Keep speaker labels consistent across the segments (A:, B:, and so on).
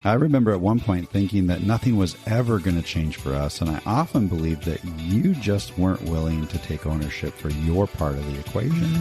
A: I remember at one point thinking that nothing was ever going to change for us, and I often believed that you just weren't willing to take ownership for your part of the equation.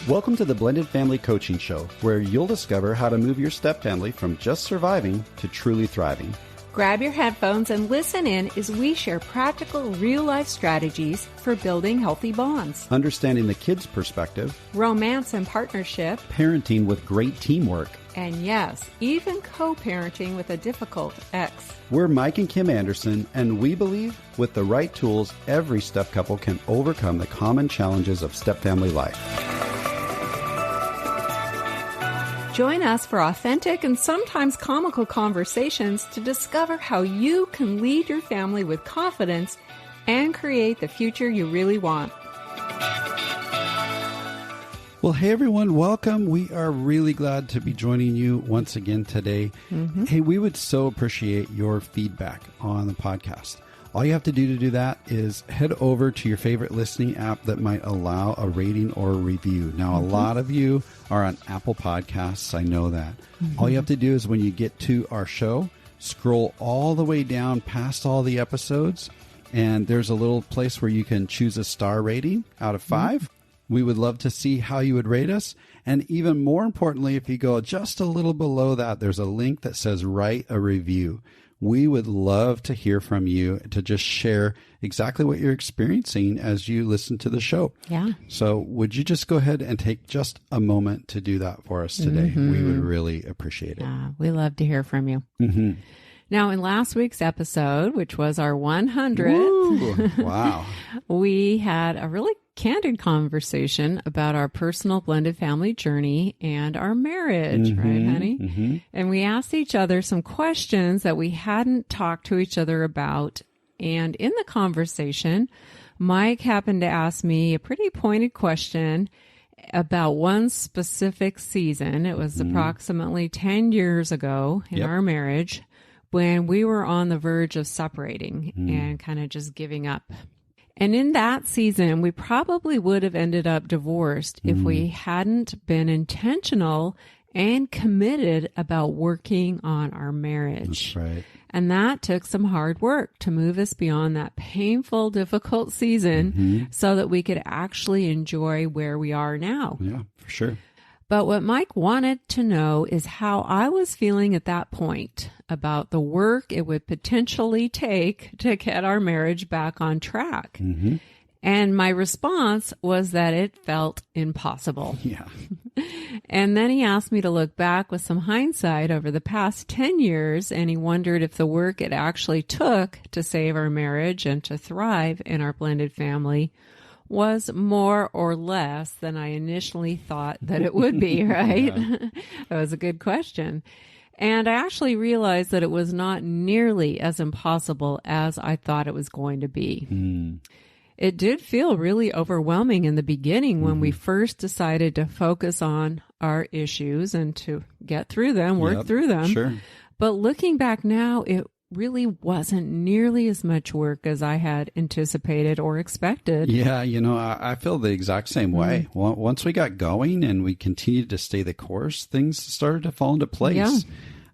A: Welcome to the Blended Family Coaching Show, where you'll discover how to move your step family from just surviving to truly thriving.
B: Grab your headphones and listen in as we share practical, real-life strategies for building healthy bonds,
A: Understanding the kids' perspective,
B: romance and partnership,
A: parenting with great teamwork.
B: and yes, even co-parenting with a difficult ex.
A: We're Mike and Kim Anderson, and we believe with the right tools, every step couple can overcome the common challenges of step family life.
B: Join us for authentic and sometimes comical conversations to discover how you can lead your family with confidence and create the future you really want.
A: Well, hey everyone, welcome. We are really glad to be joining you once again today. Hey, we would so appreciate your feedback on the podcast. All you have to do that is head over to your favorite listening app that might allow a rating or a review. Now, a lot of you are on Apple Podcasts. I know that. All you have to do is when you get to our show, scroll all the way down past all the episodes, and there's a little place where you can choose a star rating out of 5. We would love to see how you would rate us. And even more importantly, if you go just a little below that, there's a link that says write a review. We would love to hear from you to just share exactly what you're experiencing as you listen to the show.
B: Yeah.
A: So would you just go ahead and take just a moment to do that for us today? We would really appreciate it.
B: Yeah, we love to hear from you. Now, in last week's episode, which was our 100th,
A: Woo! Wow.
B: we had a really candid conversation about our personal blended family journey and our marriage, right, honey? And we asked each other some questions that we hadn't talked to each other about. And in the conversation, Mike happened to ask me a pretty pointed question about one specific season. It was approximately 10 years ago in our marriage when we were on the verge of separating and kind of just giving up. And in that season, we probably would have ended up divorced if we hadn't been intentional and committed about working on our marriage.
A: That's right.
B: And that took some hard work to move us beyond that painful, difficult season so that we could actually enjoy where we are now.
A: Yeah, for sure.
B: But what Mike wanted to know is how I was feeling at that point about the work it would potentially take to get our marriage back on track. And my response was that it felt impossible.
A: Yeah.
B: And then he asked me to look back with some hindsight over the past 10 years, and he wondered if the work it actually took to save our marriage and to thrive in our blended family was more or less than I initially thought that it would be, right? That was a good question. And I actually realized that it was not nearly as impossible as I thought it was going to be. It did feel really overwhelming in the beginning when we first decided to focus on our issues and to get through them, work through them.
A: Sure.
B: But looking back now, it really wasn't nearly as much work as I had anticipated or expected.
A: Yeah, you know, I feel the exact same way. Once we got going and we continued to stay the course, things started to fall into place.
B: Yeah.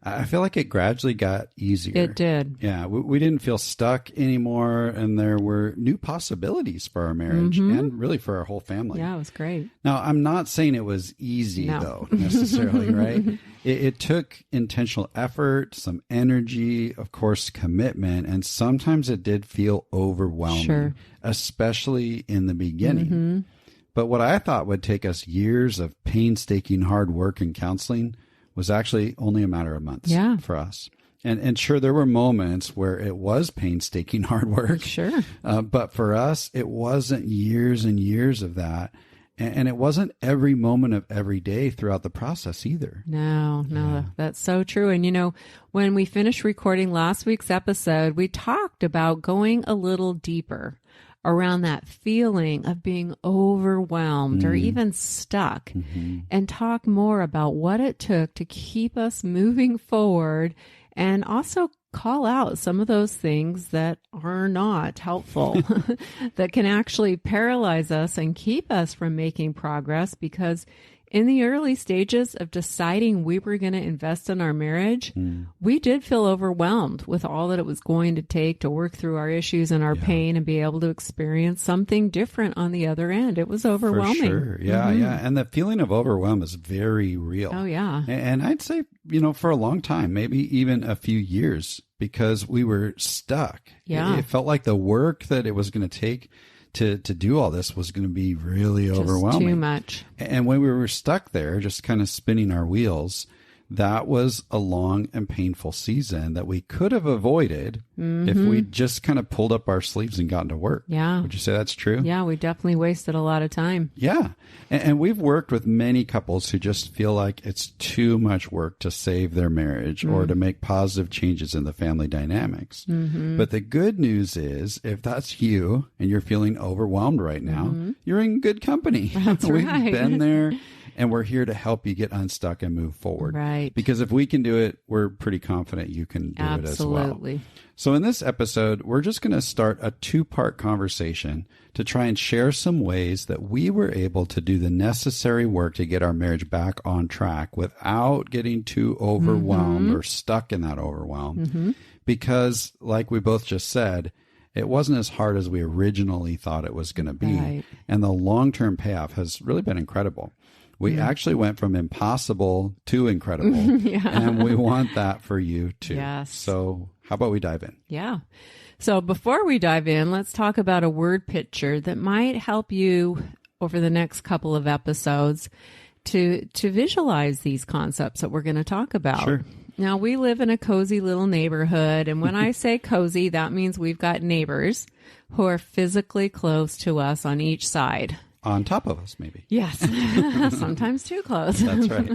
A: I feel like it gradually got easier.
B: It did.
A: Yeah, we didn't feel stuck anymore, and there were new possibilities for our marriage and really for our whole family.
B: Yeah, it was great.
A: Now, I'm not saying it was easy, though, necessarily, right? It took intentional effort, some energy, of course, commitment, and sometimes it did feel overwhelming, especially in the beginning. But what I thought would take us years of painstaking hard work and counseling was actually only a matter of months for us. And sure, there were moments where it was painstaking hard work.
B: Sure.
A: But for us, it wasn't years and years of that. And it wasn't every moment of every day throughout the process either.
B: No, that's so true. And, you know, when we finished recording last week's episode, we talked about going a little deeper around that feeling of being overwhelmed or even stuck and talk more about what it took to keep us moving forward and also call out some of those things that are not helpful, that can actually paralyze us and keep us from making progress because In the early stages of deciding we were going to invest in our marriage, we did feel overwhelmed with all that it was going to take to work through our issues and our pain and be able to experience something different on the other end. It was overwhelming.
A: For sure. Yeah, yeah. And the feeling of overwhelm is very real.
B: Oh, yeah.
A: And I'd say, for a long time, maybe even a few years, because we were stuck.
B: Yeah.
A: It felt like the work that it was going to take to do all this was going to be really overwhelming.
B: Too much.
A: And when we were stuck there, just kind of spinning our wheels, that was a long and painful season that we could have avoided if we just kind of pulled up our sleeves and gotten to work.
B: Yeah.
A: Would you say that's true?
B: Yeah, we definitely wasted a lot of time.
A: Yeah. And we've worked with many couples who just feel like it's too much work to save their marriage or to make positive changes in the family dynamics. But the good news is, if that's you and you're feeling overwhelmed right now, you're in good company.
B: That's
A: We've
B: right.
A: been there. And we're here to help you get unstuck and move forward.
B: Right.
A: Because if we can do it, we're pretty confident you can do it as well.
B: Absolutely.
A: So in this episode, we're just going to start a 2-part conversation to try and share some ways that we were able to do the necessary work to get our marriage back on track without getting too overwhelmed or stuck in that overwhelm. Because like we both just said, it wasn't as hard as we originally thought it was going to be.
B: Right.
A: And the long-term payoff has really been incredible. We actually went from impossible to incredible, and we want that for you too.
B: Yes.
A: So how about we dive in?
B: Yeah. So before we dive in, let's talk about a word picture that might help you over the next couple of episodes to visualize these concepts that we're going to talk about.
A: Sure.
B: Now, we live in a cozy little neighborhood, and when I say cozy, that means we've got neighbors who are physically close to us on each side.
A: On top of us, maybe.
B: Yes, sometimes too close.
A: That's right.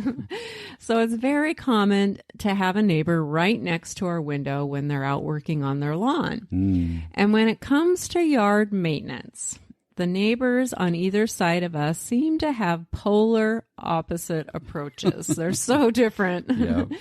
B: So it's very common to have a neighbor right next to our window when they're out working on their lawn. And when it comes to yard maintenance, the neighbors on either side of us seem to have polar opposite approaches. They're so different.
A: Yep.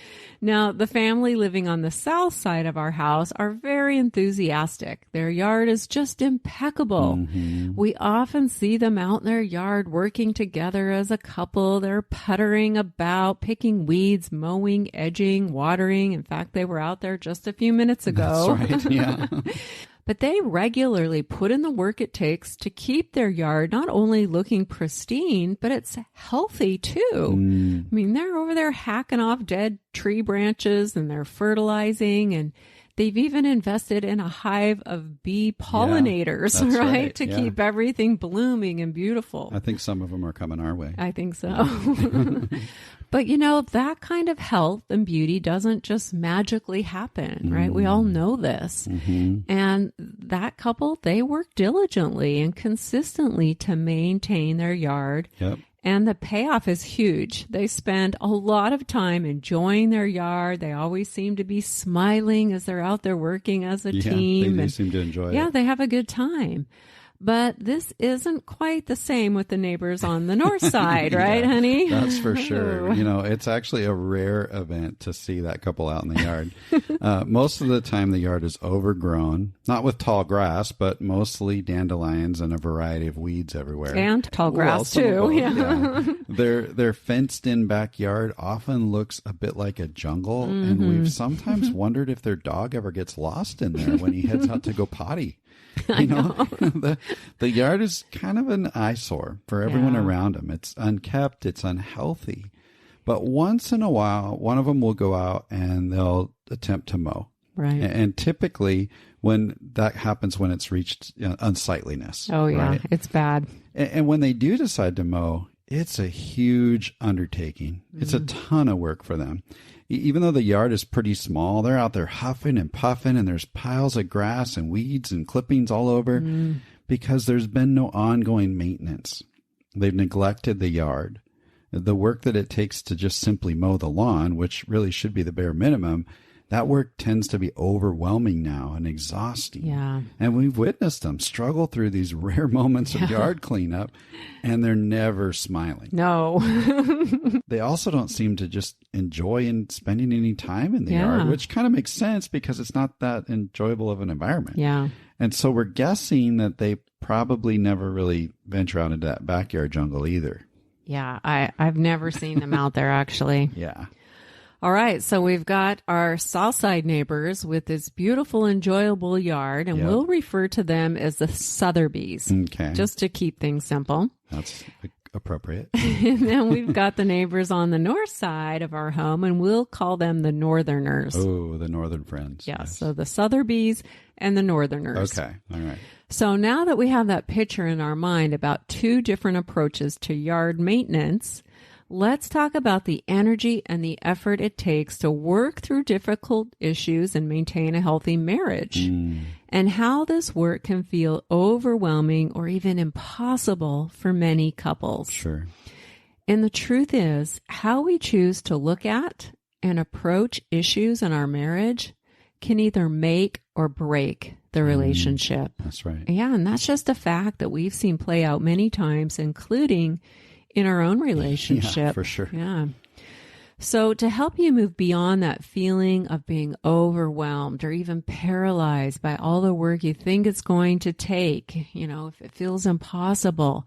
B: Now, the family living on the south side of our house are very enthusiastic. Their yard is just impeccable. We often see them out in their yard working together as a couple. They're puttering about, picking weeds, mowing, edging, watering. In fact, they were out there just a few minutes ago.
A: That's right, yeah.
B: But they regularly put in the work it takes to keep their yard not only looking pristine, but it's healthy too. I mean, they're over there hacking off dead tree branches and they're fertilizing, and they've even invested in a hive of bee pollinators,
A: that's
B: right? To
A: yeah.
B: keep everything blooming and beautiful.
A: I think some of them are coming our way.
B: I think so. But, that kind of health and beauty doesn't just magically happen, right? We all know this. And that couple, they work diligently and consistently to maintain their yard.
A: Yep.
B: And the payoff is huge. They spend a lot of time enjoying their yard. They always seem to be smiling as they're out there working as a team.
A: They seem to enjoy it.
B: Yeah, they have a good time. But this isn't quite the same with the neighbors on the north side, right, honey?
A: That's for sure. It's actually a rare event to see that couple out in the yard. Most of the time, the yard is overgrown, not with tall grass, but mostly dandelions and a variety of weeds everywhere.
B: And tall grass,
A: some
B: too.
A: of both, yeah. Their fenced-in backyard often looks a bit like a jungle, and we've sometimes wondered if their dog ever gets lost in there when he heads out to go potty. The yard is kind of an eyesore for everyone around them. It's unkept, it's unhealthy. But once in a while, one of them will go out and they'll attempt to mow.
B: Right.
A: And typically when that happens, when it's reached unsightliness.
B: Oh, yeah.
A: Right?
B: It's bad.
A: And when they do decide to mow, it's a huge undertaking. It's a ton of work for them. Even though the yard is pretty small, they're out there huffing and puffing, and there's piles of grass and weeds and clippings all over because there's been no ongoing maintenance. They've neglected the yard. The work that it takes to just simply mow the lawn, which really should be the bare minimum, that work tends to be overwhelming now and exhausting.
B: Yeah.
A: And we've witnessed them struggle through these rare moments of yard cleanup, and they're never smiling.
B: No.
A: They also don't seem to just enjoy spending any time in the yard, which kind of makes sense because it's not that enjoyable of an environment.
B: Yeah.
A: And so we're guessing that they probably never really venture out into that backyard jungle either.
B: Yeah, I've never seen them out there, actually.
A: Yeah.
B: All right, so we've got our Southside neighbors with this beautiful, enjoyable yard, and
A: Yep.
B: we'll refer to them as the Sotherbys,
A: Okay.
B: just to keep things simple.
A: That's appropriate.
B: And then we've got the neighbors on the north side of our home, and we'll call them the Northerners.
A: Oh, the Northern Friends.
B: Yeah,
A: Yes.
B: so the Sotherbys and the Northerners.
A: Okay. All right.
B: So now that we have that picture in our mind about two different approaches to yard maintenance, let's talk about the energy and the effort it takes to work through difficult issues and maintain a healthy marriage, and how this work can feel overwhelming or even impossible for many couples.
A: Sure.
B: And the truth is, how we choose to look at and approach issues in our marriage can either make or break the relationship.
A: That's right.
B: Yeah, and that's just a fact that we've seen play out many times, including in our own relationship.
A: Yeah, for sure.
B: Yeah. So to help you move beyond that feeling of being overwhelmed or even paralyzed by all the work you think it's going to take, if it feels impossible,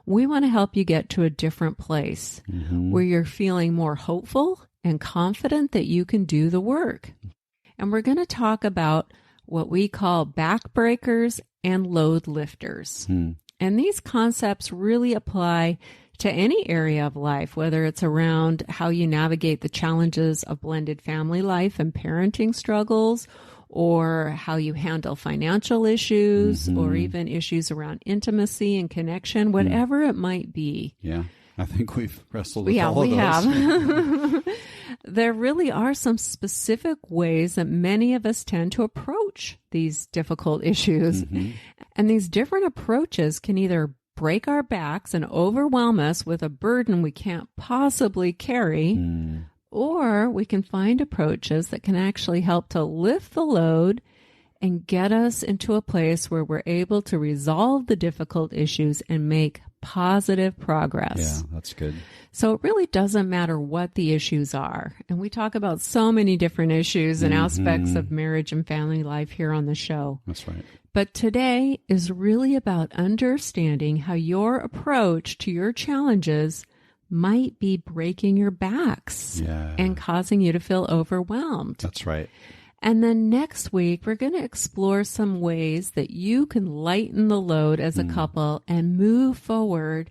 B: we want to help you get to a different place where you're feeling more hopeful and confident that you can do the work. And we're going to talk about what we call backbreakers and load lifters. And these concepts really apply to any area of life, whether it's around how you navigate the challenges of blended family life and parenting struggles, or how you handle financial issues, or even issues around intimacy and connection, whatever it might be.
A: Yeah. I think we've wrestled with all of those.
B: Have. There really are some specific ways that many of us tend to approach these difficult issues. And these different approaches can either break our backs and overwhelm us with a burden we can't possibly carry, or we can find approaches that can actually help to lift the load and get us into a place where we're able to resolve the difficult issues and make positive progress.
A: Yeah, that's good.
B: So it really doesn't matter what the issues are. And we talk about so many different issues and aspects of marriage and family life here on the show.
A: That's right.
B: But today is really about understanding how your approach to your challenges might be breaking your backs and causing you to feel overwhelmed.
A: That's right.
B: And then next week, we're going to explore some ways that you can lighten the load as a couple and move forward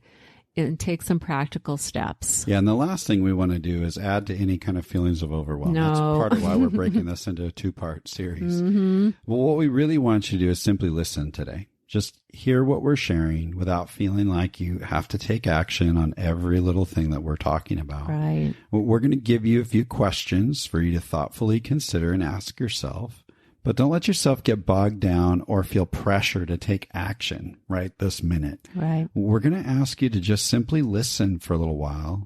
B: and take some practical steps.
A: Yeah, and the last thing we want to do is add to any kind of feelings of overwhelm.
B: No.
A: That's part of why we're breaking this into a two-part series. Well, what we really want you to do is simply listen today. Just hear what we're sharing without feeling like you have to take action on every little thing that we're talking about.
B: Right.
A: We're going to give you a few questions for you to thoughtfully consider and ask yourself, but don't let yourself get bogged down or feel pressure to take action right this minute.
B: Right.
A: We're going to ask you to just simply listen for a little while,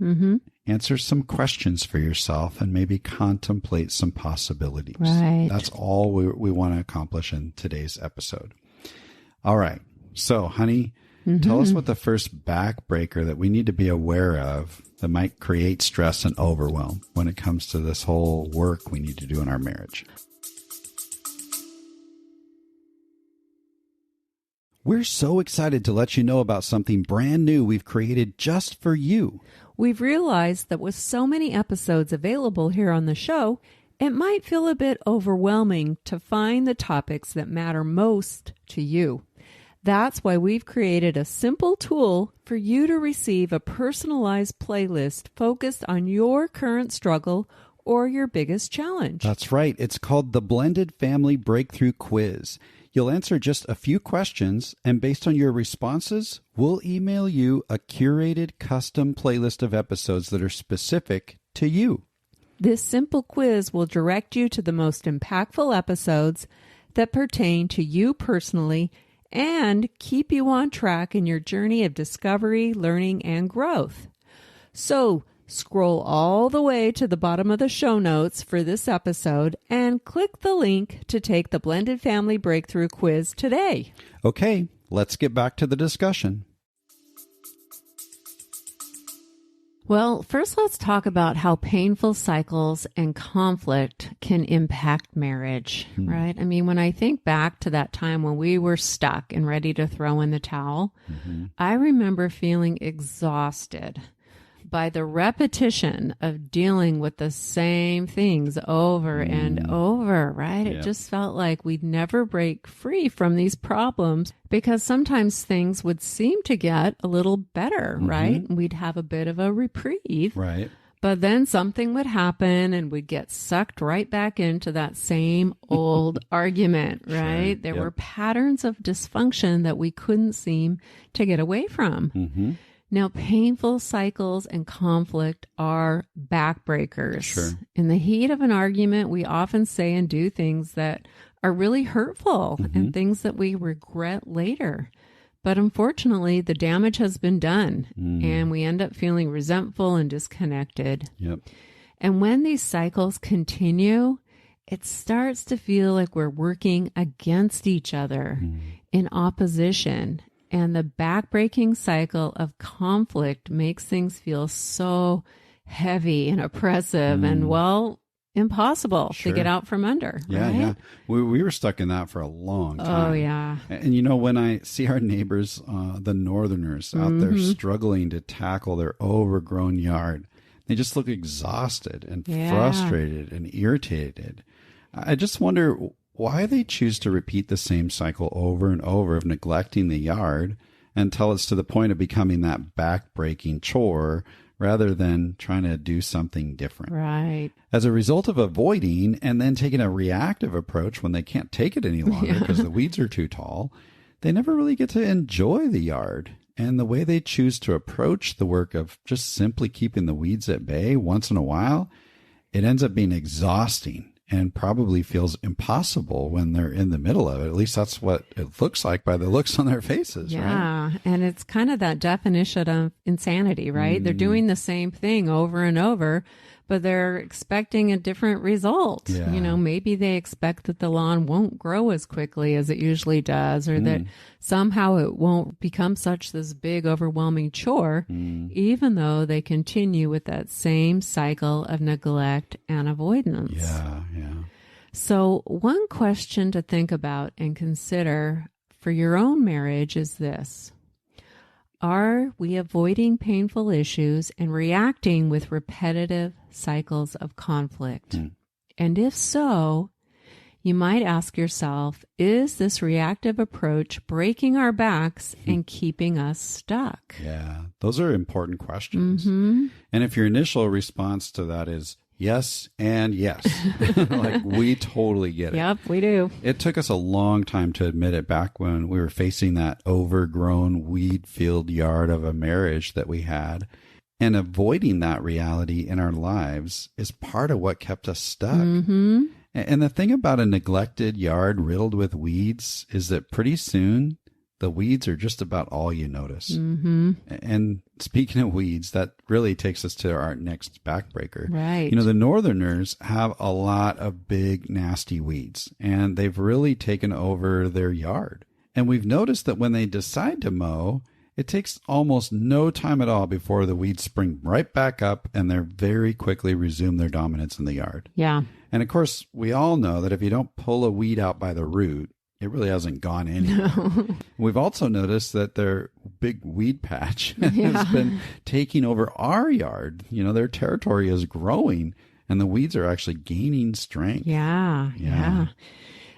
A: answer some questions for yourself, and maybe contemplate some possibilities.
B: Right.
A: That's all we want to accomplish in today's episode. All right. So, honey, tell us what the first backbreaker that we need to be aware of that might create stress and overwhelm when it comes to this whole work we need to do in our marriage. We're so excited to let you know about something brand new we've created just for you.
B: We've realized that with so many episodes available here on the show, it might feel a bit overwhelming to find the topics that matter most to you. That's why we've created a simple tool for you to receive a personalized playlist focused on your current struggle or your biggest challenge.
A: That's right. It's called the Blended Family Breakthrough Quiz. You'll answer just a few questions, and based on your responses, we'll email you a curated custom playlist of episodes that are specific to you.
B: This simple quiz will direct you to the most impactful episodes that pertain to you personally and keep you on track in your journey of discovery, learning, and growth. So, scroll all the way to the bottom of the show notes for this episode and click the link to take the Blended Family Breakthrough Quiz today.
A: Okay, let's get back to the discussion.
B: Well, first let's talk about how painful cycles and conflict can impact marriage, right? I mean, when I think back to that time when we were stuck and ready to throw in the towel, I remember feeling exhausted, by the repetition of dealing with the same things over and over, right? It just felt like we'd never break free from these problems because sometimes things would seem to get a little better, right? We'd have a bit of a reprieve.
A: Right.
B: But then something would happen and we'd get sucked right back into that same old argument, right? There were patterns of dysfunction that we couldn't seem to get away from. Now, painful cycles and conflict are backbreakers. In the heat of an argument, we often say and do things that are really hurtful and things that we regret later. But unfortunately, the damage has been done and we end up feeling resentful and disconnected. And when these cycles continue, it starts to feel like we're working against each other in opposition. And the backbreaking cycle of conflict makes things feel so heavy and oppressive and, well, impossible to get out from under. Right?
A: We were stuck in that for a long time.
B: Oh, yeah.
A: And, you know, when I see our neighbors, the Northerners out there struggling to tackle their overgrown yard, they just look exhausted and frustrated and irritated. I just wonder why they choose to repeat the same cycle over and over of neglecting the yard until it's to the point of becoming that back-breaking chore rather than trying to do something different.
B: Right.
A: As a result of avoiding and then taking a reactive approach when they can't take it any longer because the weeds are too tall, they never really get to enjoy the yard. And the way they choose to approach the work of just simply keeping the weeds at bay once in a while, it ends up being exhausting and probably feels impossible when they're in the middle of it. At least that's what it looks like by the looks on their faces, right?
B: Yeah, and it's kind of that definition of insanity, right? They're doing the same thing over and over, but they're expecting a different result.
A: Yeah.
B: You know, maybe they expect that the lawn won't grow as quickly as it usually does, or that somehow it won't become such this big, overwhelming chore, even though they continue with that same cycle of neglect and avoidance.
A: Yeah.
B: So one question to think about and consider for your own marriage is this. Are we avoiding painful issues and reacting with repetitive cycles of conflict? And if so, you might ask yourself, is this reactive approach breaking our backs and keeping us stuck?
A: Yeah, those are important questions. And if your initial response to that is yes and yes, like we totally get it.
B: Yep, we do.
A: It took us a long time to admit it back when we were facing that overgrown weed-filled yard of a marriage that we had. And avoiding that reality in our lives is part of what kept us stuck. And the thing about a neglected yard riddled with weeds is that pretty soon the weeds are just about all you notice. And speaking of weeds, that really takes us to our next backbreaker.
B: Right.
A: You know, the Northerners have a lot of big, nasty weeds, and they've really taken over their yard. And we've noticed that when they decide to mow, it takes almost no time at all before the weeds spring right back up and they very quickly resume their dominance in the yard.
B: Yeah.
A: And of course, we all know that if you don't pull a weed out by the root, it really hasn't gone anywhere. No. We've also noticed that their big weed patch has been taking over our yard. You know, their territory is growing and the weeds are actually gaining strength.
B: Yeah.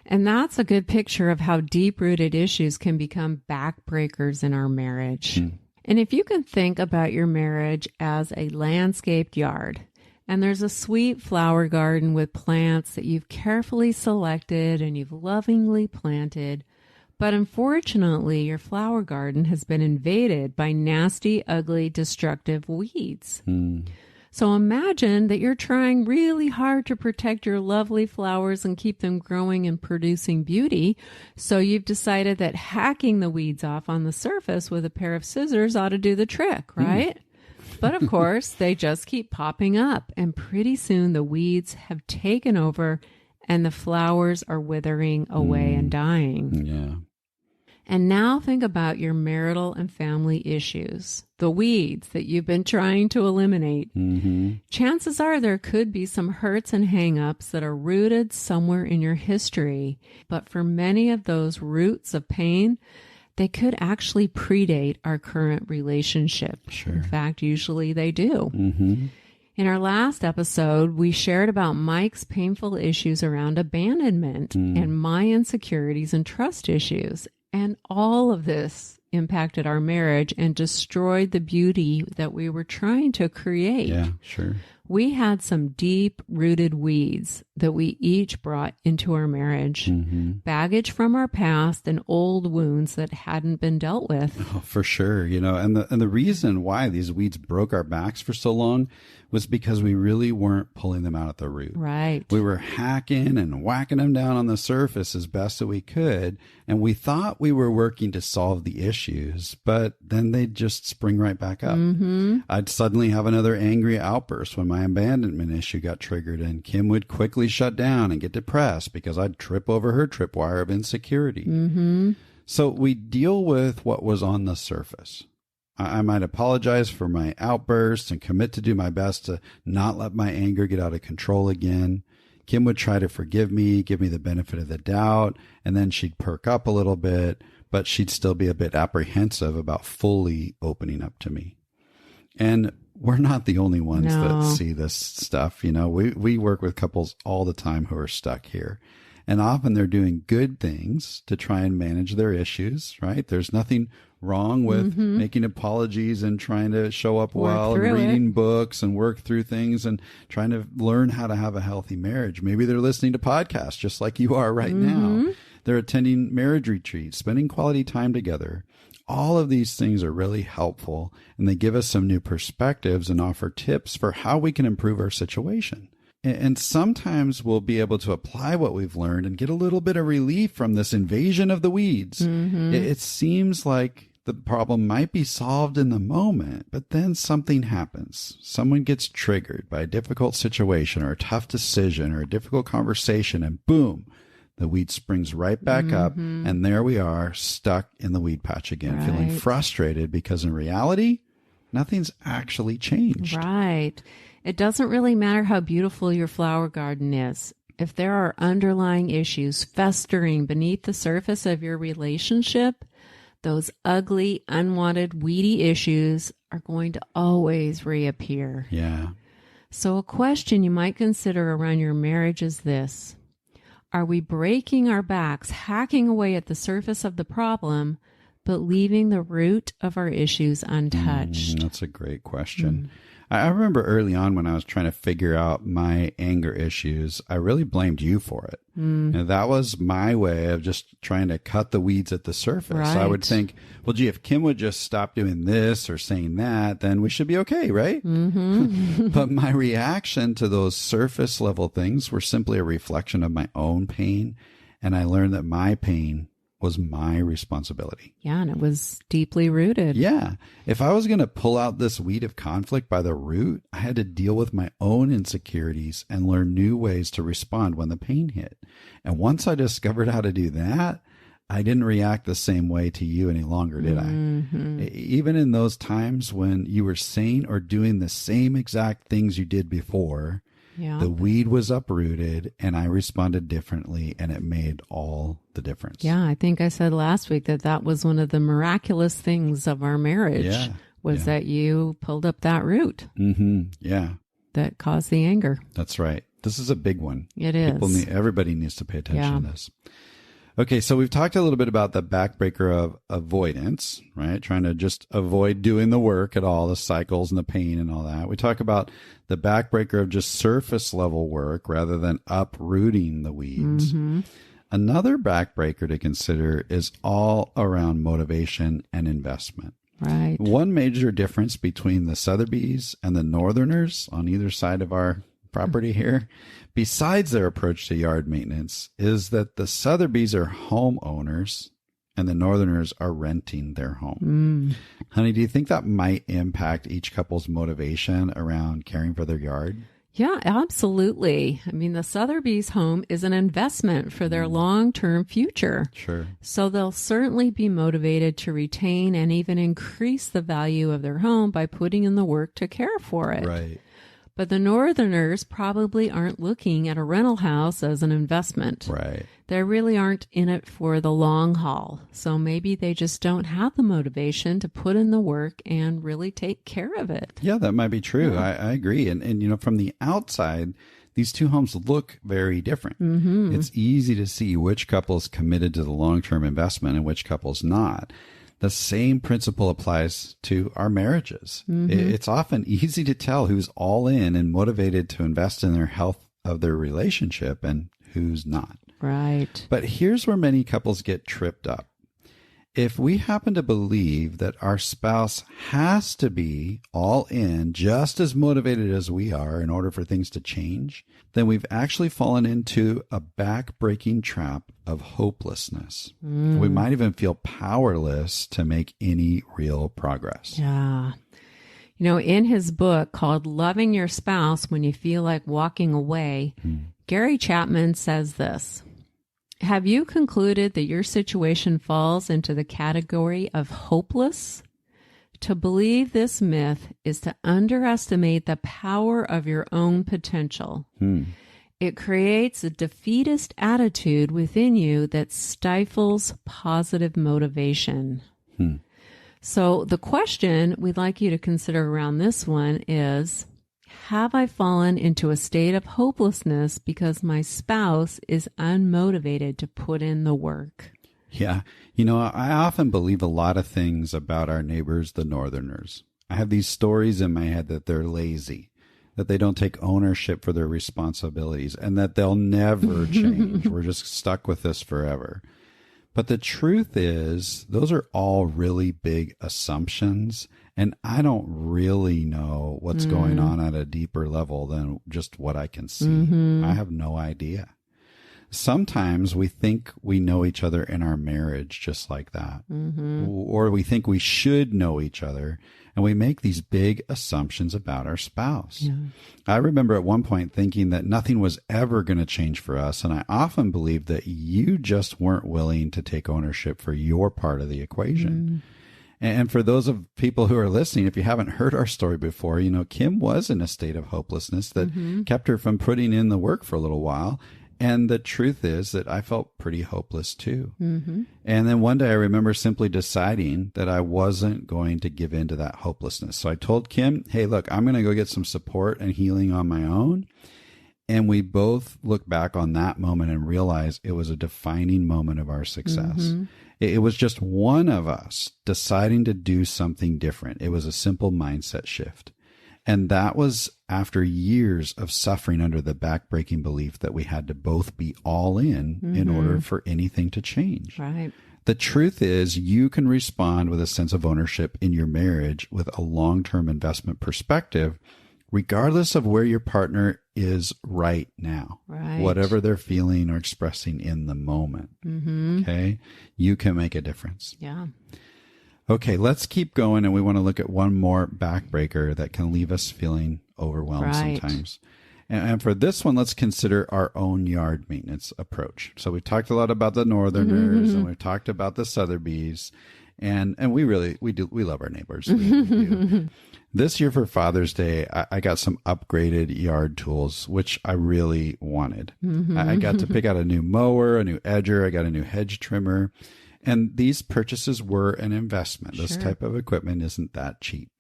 B: And that's a good picture of how deep-rooted issues can become backbreakers in our marriage. And if you can think about your marriage as a landscaped yard, and there's a sweet flower garden with plants that you've carefully selected and you've lovingly planted, but unfortunately your flower garden has been invaded by nasty, ugly, destructive weeds. So imagine that you're trying really hard to protect your lovely flowers and keep them growing and producing beauty. So you've decided that hacking the weeds off on the surface with a pair of scissors ought to do the trick, right? But of course, they just keep popping up, and pretty soon the weeds have taken over and the flowers are withering away and dying.
A: Yeah.
B: And now think about your marital and family issues, the weeds that you've been trying to eliminate. Chances are there could be some hurts and hang-ups that are rooted somewhere in your history. But for many of those roots of pain, they could actually predate our current relationship.
A: Sure.
B: In fact, usually they do.
A: Mm-hmm.
B: In our last episode, we shared about Mike's painful issues around abandonment and my insecurities and trust issues. And all of this impacted our marriage and destroyed the beauty that we were trying to create.
A: Yeah, sure.
B: We had some deep-rooted weeds that we each brought into our marriage, baggage from our past and old wounds that hadn't been dealt with.
A: Oh, for sure. And the reason why these weeds broke our backs for so long was because we really weren't pulling them out at the root.
B: Right.
A: We were hacking and whacking them down on the surface as best that we could, and we thought we were working to solve the issues, but then they'd just spring right back up. I'd suddenly have another angry outburst when my abandonment issue got triggered, and Kim would quickly shut down and get depressed because I'd trip over her tripwire of insecurity. So we deal with what was on the surface. I might apologize for my outbursts and commit to do my best to not let my anger get out of control again. Kim would try to forgive me, give me the benefit of the doubt, and then she'd perk up a little bit, but she'd still be a bit apprehensive about fully opening up to me. And we're not the only ones that see this stuff. We work with couples all the time who are stuck here. And often they're doing good things to try and manage their issues, right? There's nothing wrong with making apologies and trying to show up well and reading books and work through things and trying to learn how to have a healthy marriage. Maybe they're listening to podcasts just like you are right now. They're attending marriage retreats, spending quality time together. All of these things are really helpful, and they give us some new perspectives and offer tips for how we can improve our situation. And sometimes we'll be able to apply what we've learned and get a little bit of relief from this invasion of the weeds. It seems like the problem might be solved in the moment, but then something happens. Someone gets triggered by a difficult situation or a tough decision or a difficult conversation, and boom, the weed springs right back up, and there we are, stuck in the weed patch again, feeling frustrated because in reality, nothing's actually changed.
B: Right. It doesn't really matter how beautiful your flower garden is. If there are underlying issues festering beneath the surface of your relationship, those ugly, unwanted, weedy issues are going to always reappear.
A: Yeah.
B: So a question you might consider around your marriage is this: are we breaking our backs, hacking away at the surface of the problem, but leaving the root of our issues untouched?
A: That's a great question. I remember early on when I was trying to figure out my anger issues, I really blamed you for it. And that was my way of just trying to cut the weeds at the surface.
B: Right.
A: I would think, well, gee, if Kim would just stop doing this or saying that, then we should be okay, right? But my reaction to those surface level things were simply a reflection of my own pain. And I learned that my pain was my responsibility.
B: Yeah, and it was deeply rooted.
A: Yeah. If I was going to pull out this weed of conflict by the root, I had to deal with my own insecurities and learn new ways to respond when the pain hit. And once I discovered how to do that, I didn't react the same way to you any longer, did I? Even in those times when you were saying or doing the same exact things you did before, the weed was uprooted and I responded differently, and it made all the difference.
B: Yeah, I think I said last week that was one of the miraculous things of our marriage was that you pulled up that root.
A: Yeah.
B: That caused the anger.
A: That's right. This is a big one.
B: It is.
A: Everybody needs to pay attention to this. Okay, so we've talked a little bit about the backbreaker of avoidance, right? Trying to just avoid doing the work at all, the cycles and the pain and all that. We talk about the backbreaker of just surface level work rather than uprooting the weeds. Another backbreaker to consider is all around motivation and investment.
B: Right.
A: One major difference between the Sotheby's and the Northerners on either side of our property here, besides their approach to yard maintenance, is that the Sotheby's are homeowners and the Northerners are renting their home. Honey, do you think that might impact each couple's motivation around caring for their yard?
B: Yeah, absolutely. I mean, the Sotheby's home is an investment for their long-term future.
A: Sure.
B: So they'll certainly be motivated to retain and even increase the value of their home by putting in the work to care for it.
A: Right.
B: But the Northerners probably aren't looking at a rental house as an investment.
A: Right.
B: They really aren't in it for the long haul. So maybe they just don't have the motivation to put in the work and really take care of it.
A: Yeah, that might be true. Yeah. I agree. And, from the outside, these two homes look very different. Mm-hmm. It's easy to see which couple is committed to the long-term investment and which couple's not. The same principle applies to our marriages. Mm-hmm. It's often easy to tell who's all in and motivated to invest in their health of their relationship and who's not.
B: Right.
A: But here's where many couples get tripped up. If we happen to believe that our spouse has to be all in, just as motivated as we are in order for things to change, then we've actually fallen into a back-breaking trap of hopelessness. We might even feel powerless to make any real progress.
B: Yeah. In his book called Loving Your Spouse When You Feel Like Walking Away, Gary Chapman says this: have you concluded that your situation falls into the category of hopeless? To believe this myth is to underestimate the power of your own potential. It creates a defeatist attitude within you that stifles positive motivation. So the question we'd like you to consider around this one is, have I fallen into a state of hopelessness because my spouse is unmotivated to put in the work?
A: Yeah. I often believe a lot of things about our neighbors, the Northerners. I have these stories in my head that they're lazy, that they don't take ownership for their responsibilities, and that they'll never change. We're just stuck with this forever. But the truth is, those are all really big assumptions. And I don't really know what's going on at a deeper level than just what I can see. I have no idea. Sometimes we think we know each other in our marriage just like that. Or we think we should know each other, and we make these big assumptions about our spouse. Yeah. I remember at one point thinking that nothing was ever going to change for us, and I often believed that you just weren't willing to take ownership for your part of the equation. And for those of people who are listening, if you haven't heard our story before, Kim was in a state of hopelessness that kept her from putting in the work for a little while. And the truth is that I felt pretty hopeless too. And then one day I remember simply deciding that I wasn't going to give in to that hopelessness. So I told Kim, hey, look, I'm going to go get some support and healing on my own. And we both look back on that moment and realize it was a defining moment of our success. It was just one of us deciding to do something different. It was a simple mindset shift. And that was after years of suffering under the backbreaking belief that we had to both be all in order for anything to change.
B: Right.
A: The truth is, you can respond with a sense of ownership in your marriage with a long-term investment perspective, regardless of where your partner is right now, whatever they're feeling or expressing in the moment. Okay. You can make a difference.
B: Yeah.
A: Okay, let's keep going, and we want to look at one more backbreaker that can leave us feeling overwhelmed sometimes. And for this one, let's consider our own yard maintenance approach. So we talked a lot about the Northerners, and we've talked about the Sotheby's, and we love our neighbors. We do. This year for Father's Day, I got some upgraded yard tools, which I really wanted. I got to pick out a new mower, a new edger, I got a new hedge trimmer. And these purchases were an investment. This type of equipment isn't that cheap.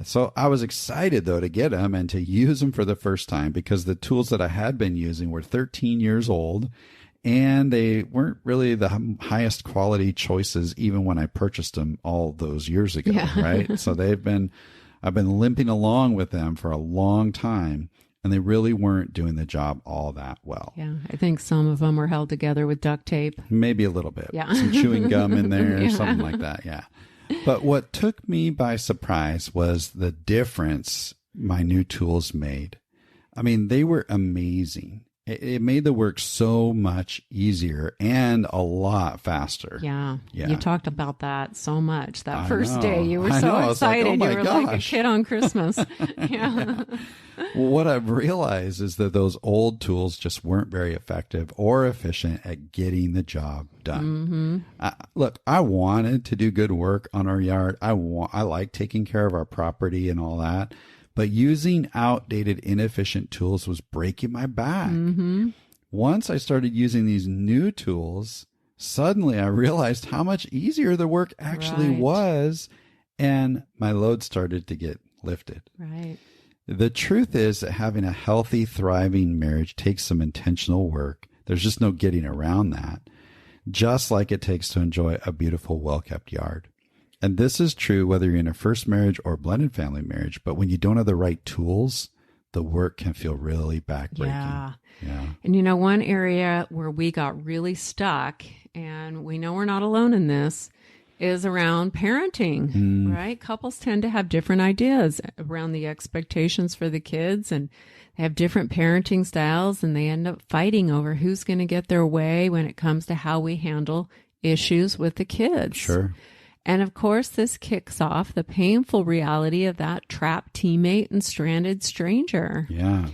A: So I was excited, though, to get them and to use them for the first time because the tools that I had been using were 13 years old, and they weren't really the highest quality choices even when I purchased them all those years ago, right? So I've been limping along with them for a long time. And they really weren't doing the job all that well.
B: Yeah, I think some of them were held together with duct tape.
A: Maybe a little bit.
B: Yeah.
A: Some chewing gum in there, something like that, yeah. But what took me by surprise was the difference my new tools made. I mean, they were amazing. It made the work so much easier and a lot faster.
B: Yeah. You talked about that so much. That first day, you were so excited.
A: Like,
B: you were like a kid on Christmas. Yeah.
A: Well, what I've realized is that those old tools just weren't very effective or efficient at getting the job done. Look, I wanted to do good work on our yard. I like taking care of our property and all that. But using outdated, inefficient tools was breaking my back. Once I started using these new tools, suddenly I realized how much easier the work actually was, and my load started to get lifted.
B: Right.
A: The truth is that having a healthy, thriving marriage takes some intentional work. There's just no getting around that, just like it takes to enjoy a beautiful, well-kept yard. And this is true whether you're in a first marriage or blended family marriage, but when you don't have the right tools, the work can feel really backbreaking.
B: Yeah. And you know, one area where we got really stuck, and we know we're not alone in this, is around parenting, right? Couples tend to have different ideas around the expectations for the kids, and they have different parenting styles, and they end up fighting over who's going to get their way when it comes to how we handle issues with the kids.
A: Sure.
B: And of course, this kicks off the painful reality of that trapped teammate and stranded stranger.
A: Yeah.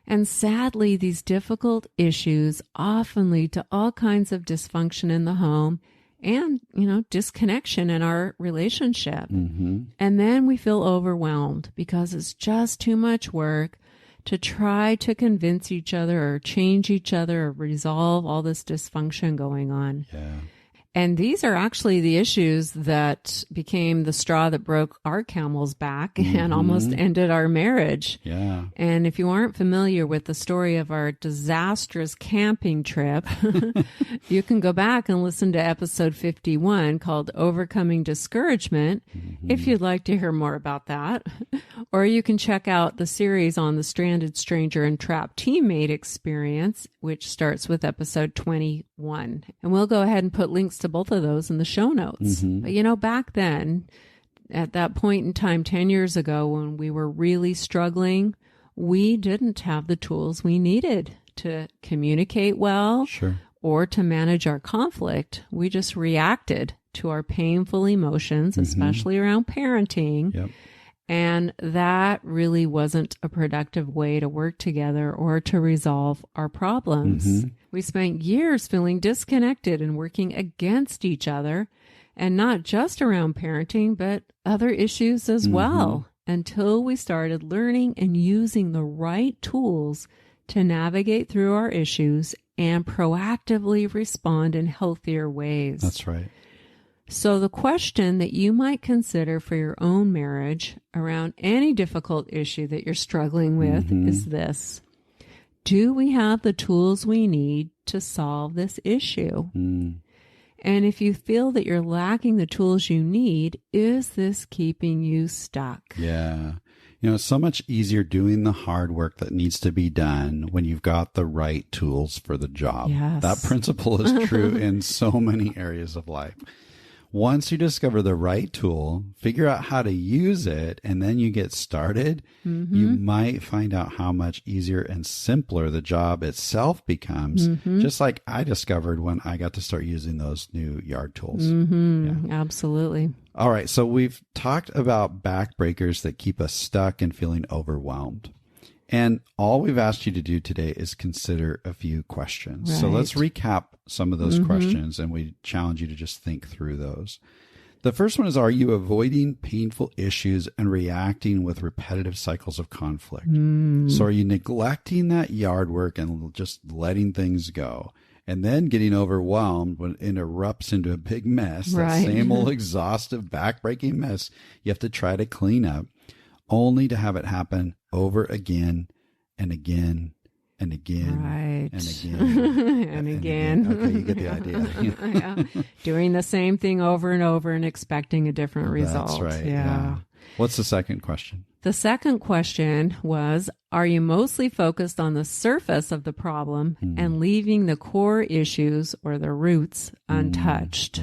B: And sadly, these difficult issues often lead to all kinds of dysfunction in the home and, you know, disconnection in our relationship. And then we feel overwhelmed because it's just too much work to try to convince each other or change each other or resolve all this dysfunction going on.
A: Yeah.
B: And these are actually the issues that became the straw that broke our camel's back and almost ended our marriage.
A: Yeah.
B: And if you aren't familiar with the story of our disastrous camping trip, you can go back and listen to episode 51 called Overcoming Discouragement if you'd like to hear more about that. Or you can check out the series on the stranded stranger and trapped teammate experience, which starts with episode 21. And we'll go ahead and put links to both of those in the show notes. But you know, back then, at that point in time, 10 years ago, when we were really struggling, we didn't have the tools we needed to communicate well or to manage our conflict. We just reacted to our painful emotions, especially around parenting. And that really wasn't a productive way to work together or to resolve our problems. We spent years feeling disconnected and working against each other, and not just around parenting, but other issues as well, until we started learning and using the right tools to navigate through our issues and proactively respond in healthier ways.
A: That's right.
B: So the question that you might consider for your own marriage around any difficult issue that you're struggling with is this: do we have the tools we need to solve this issue? And if you feel that you're lacking the tools you need, is this keeping you stuck?
A: Yeah. You know, it's so much easier doing the hard work that needs to be done when you've got the right tools for the job.
B: Yes.
A: That principle is true in so many areas of life. Once you discover the right tool, figure out how to use it, and then you get started, you might find out how much easier and simpler the job itself becomes, just like I discovered when I got to start using those new yard tools.
B: Absolutely.
A: All right, so we've talked about backbreakers that keep us stuck and feeling overwhelmed. And all we've asked you to do today is consider a few questions.
B: Right.
A: So let's recap some of those questions, and we challenge you to just think through those. The first one is, are you avoiding painful issues and reacting with repetitive cycles of conflict? So are you neglecting that yard work and just letting things go, and then getting overwhelmed when it erupts into a big mess, that same old exhaustive, backbreaking mess you have to try to clean up, only to have it happen over again and again and again and again
B: and again.
A: Okay, you get the idea.
B: Doing the same thing over and over and expecting a different result.
A: That's right.
B: Yeah.
A: What's the second question?
B: The second question was, are you mostly focused on the surface of the problem and leaving the core issues or the roots untouched?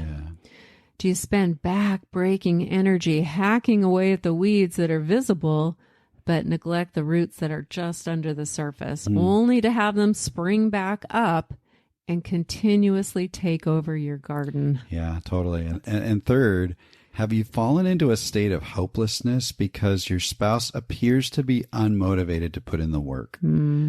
B: Do you spend back-breaking energy hacking away at the weeds that are visible, but neglect the roots that are just under the surface, only to have them spring back up and continuously take over your garden? Yeah,
A: totally. And third, have you fallen into a state of hopelessness because your spouse appears to be unmotivated to put in the work?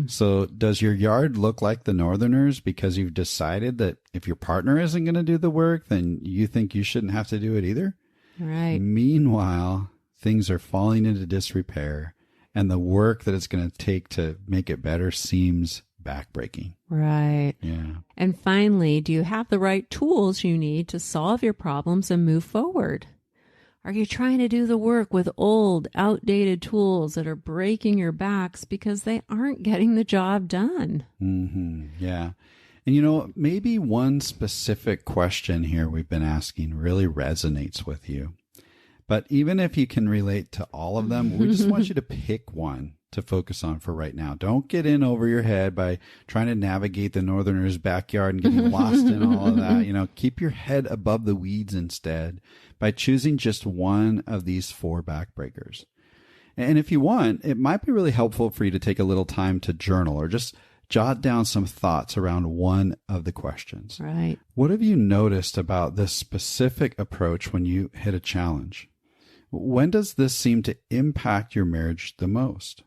A: So does your yard look like the Northerners because you've decided that if your partner isn't going to do the work, then you think you shouldn't have to do it either?
B: Right.
A: Meanwhile, things are falling into disrepair, and the work that it's going to take to make it better seems backbreaking.
B: Right.
A: Yeah.
B: And finally, do you have the right tools you need to solve your problems and move forward? Are you trying to do the work with old, outdated tools that are breaking your backs because they aren't getting the job done?
A: Yeah. And maybe one specific question here we've been asking really resonates with you. But even if you can relate to all of them, we just want you to pick one to focus on for right now. Don't get in over your head by trying to navigate the Northerner's backyard and getting lost in all of that. Keep your head above the weeds instead by choosing just one of these 4 backbreakers. And if you want, it might be really helpful for you to take a little time to journal or just jot down some thoughts around one of the questions.
B: Right.
A: What have you noticed about this specific approach when you hit a challenge? When does this seem to impact your marriage the most?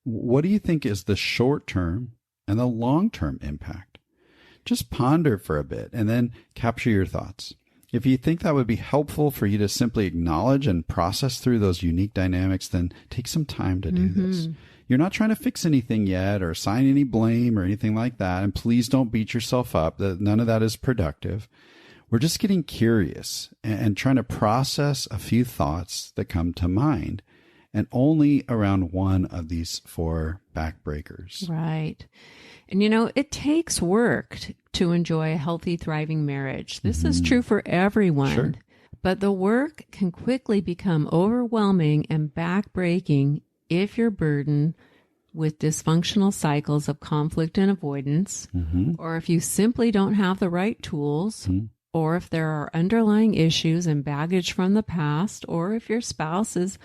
A: What do you think is the short-term and the long-term impact? Just ponder for a bit and then capture your thoughts. If you think that would be helpful for you to simply acknowledge and process through those unique dynamics, then take some time to do this. You're not trying to fix anything yet or assign any blame or anything like that. And please don't beat yourself up. None of that is productive. We're just getting curious and trying to process a few thoughts that come to mind, and only around one of these 4 backbreakers.
B: Right. And it takes work to enjoy a healthy, thriving marriage. This is true for everyone.
A: Sure.
B: But the work can quickly become overwhelming and backbreaking if you're burdened with dysfunctional cycles of conflict and avoidance, or if you simply don't have the right tools, or if there are underlying issues and baggage from the past, or if your spouse is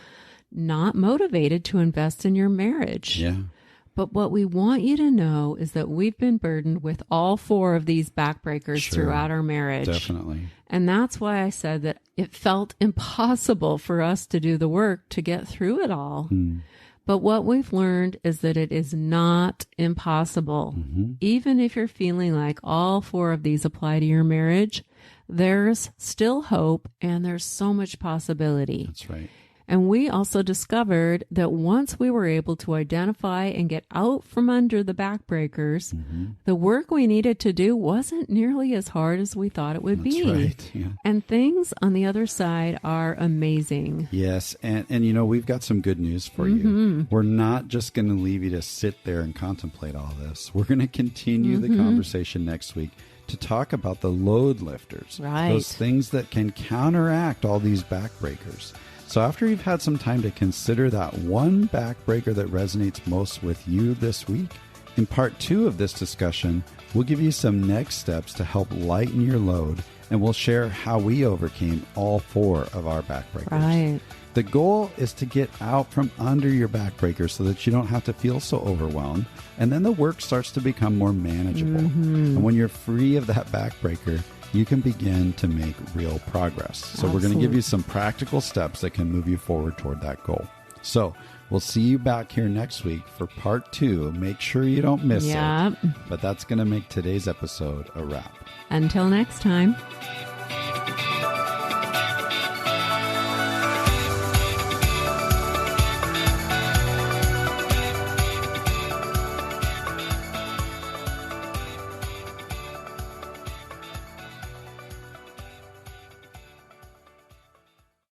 B: not motivated to invest in your marriage.
A: Yeah.
B: But what we want you to know is that we've been burdened with all 4 of these backbreakers throughout our marriage.
A: Definitely.
B: And that's why I said that it felt impossible for us to do the work to get through it all. But what we've learned is that it is not impossible. Even if you're feeling like all 4 of these apply to your marriage, there's still hope and there's so much possibility.
A: That's right.
B: And we also discovered that once we were able to identify and get out from under the backbreakers, the work we needed to do wasn't nearly as hard as we thought it would be.
A: That's right. Yeah.
B: And things on the other side are amazing.
A: Yes. And we've got some good news for you. We're not just going to leave you to sit there and contemplate all this. We're going to continue the conversation next week to talk about the load lifters.
B: Right.
A: Those things that can counteract all these backbreakers. So after you've had some time to consider that one backbreaker that resonates most with you this week, in part 2 of this discussion, we'll give you some next steps to help lighten your load, and we'll share how we overcame all 4 of our backbreakers.
B: Right.
A: The goal is to get out from under your backbreaker so that you don't have to feel so overwhelmed, and then the work starts to become more manageable. And when you're free of that backbreaker, you can begin to make real progress. So we're going to give you some practical steps that can move you forward toward that goal. So we'll see you back here next week for part 2. Make sure you don't miss it. But that's going to make today's episode a wrap.
B: Until next time.